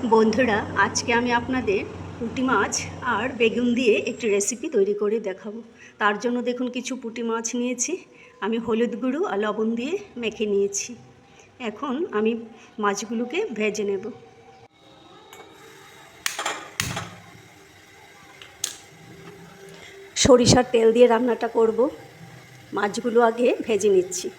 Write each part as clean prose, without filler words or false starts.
বন্ধুরা, আজকে আমি আপনাদের পুঁটি মাছ আর বেগুন দিয়ে একটি রেসিপি তৈরি করে দেখাবো। তার জন্য দেখুন কিছু পুঁটি মাছ নিয়েছি, আমি হলুদ গুঁড়ো আর লবণ দিয়ে মেখে নিয়েছি। এখন আমি মাছগুলোকে ভেজে নেব। সরিষার তেল দিয়ে রান্নাটা করব। মাছগুলো আগে ভেজে নিচ্ছি।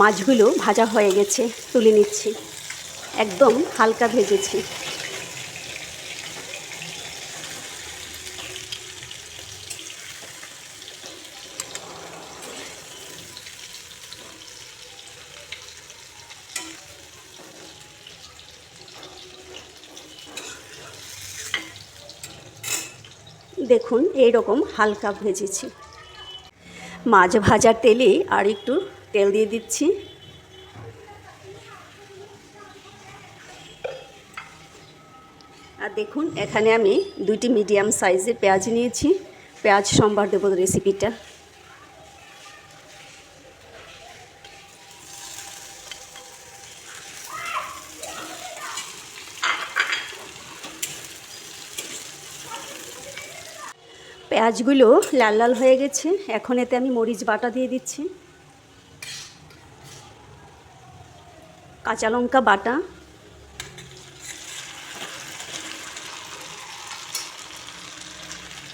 মাছগুলো ভাজা হয়ে গেছে, তুলে নিচ্ছি। একদম হালকা ভেজেছি। দেখুন এইরকম হালকা ভেজেছি। মাছ ভাজার তেলে আর একটু তেল দিয়ে দিচ্ছি। আর দেখুন এখানে আমি 2টি মিডিয়াম সাইজের পেঁয়াজ নিয়েছি। পেঁয়াজ সম্বার দেবো রেসিপিটা। পেঁয়াজগুলো লাল লাল হয়ে গেছে, এখন এতে আমি মরিচ বাটা দিয়ে দিচ্ছি, কাঁচা লঙ্কা বাটা,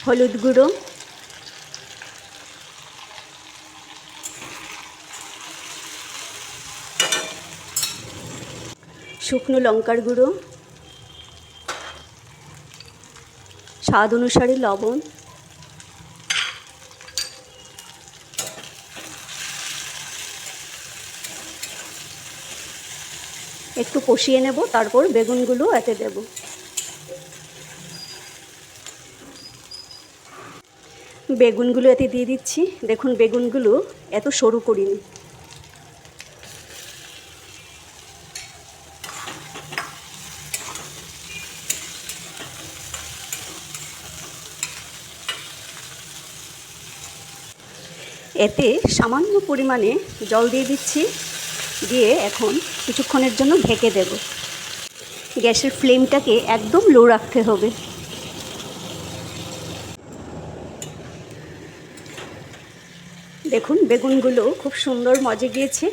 হলুদ গুঁড়ো, শুকনো লঙ্কার গুঁড়ো, স্বাদ অনুসারে লবণ, একটু কষিয়ে নেব। তারপর বেগুনগুলো এতে দেব। বেগুনগুলো এতে দিয়ে দিচ্ছি। দেখুন বেগুনগুলো এত সরু করিনি। এতে সামান্য পরিমাণে জল দিয়ে দিচ্ছি, দিয়ে এখন কিছুক্ষণের জন্য ঢেকে দেব। গ্যাসের ফ্লেমটাকে একদম লো রাখতে হবে। দেখুন বেগুনগুলো খুব সুন্দর মজে গিয়েছে।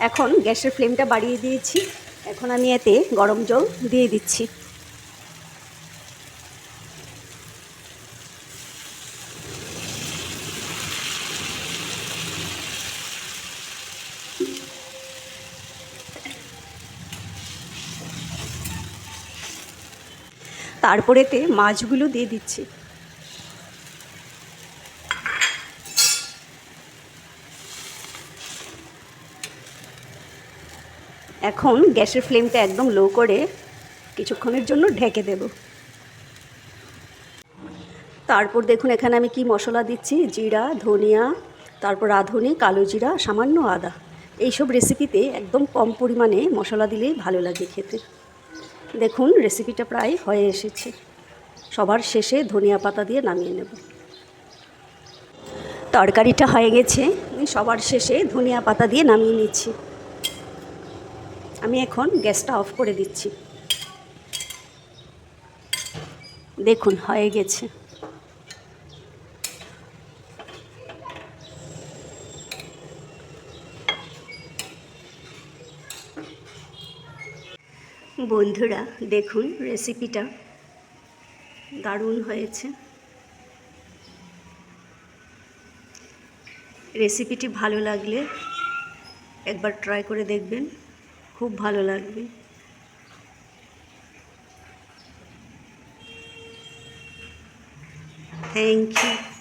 এখন গ্যাসের ফ্লেমটা বাড়িয়ে দিয়েছি। এখন আমি এতে গরম জল দিয়ে দিচ্ছি। তারপর এতে মাছগুলো দিয়ে দিচ্ছি। এখন গ্যাসের ফ্লেমটা একদম লো করে কিছুক্ষণের জন্য ঢেকে দেব। তারপর দেখুন এখানে আমি কি মশলা দিচ্ছি, জিরা, ধনিয়া, তারপর রাঁধুনি, কালো জিরা, সামান্য আদা। এইসব রেসিপিতে একদম কম পরিমাণে মশলা দিলেই ভালো লাগে খেতে। দেখুন রেসিপিটা প্রায় হয়ে এসেছে। সবার শেষে ধনিয়া পাতা দিয়ে নামিয়ে নেব। তরকারিটা হয়ে গেছে, আমি সবার শেষে ধনিয়া পাতা দিয়ে নামিয়ে নিচ্ছি। আমি এখন গ্যাসটা অফ করে দিচ্ছি। দেখুন হয়ে গেছে। বন্ধুরা দেখুন রেসিপিটা দারুণ হয়েছে। রেসিপিটি ভালো লাগলে একবার ট্রাই করে দেখবেন, খুব ভালো লাগবে। Thank you.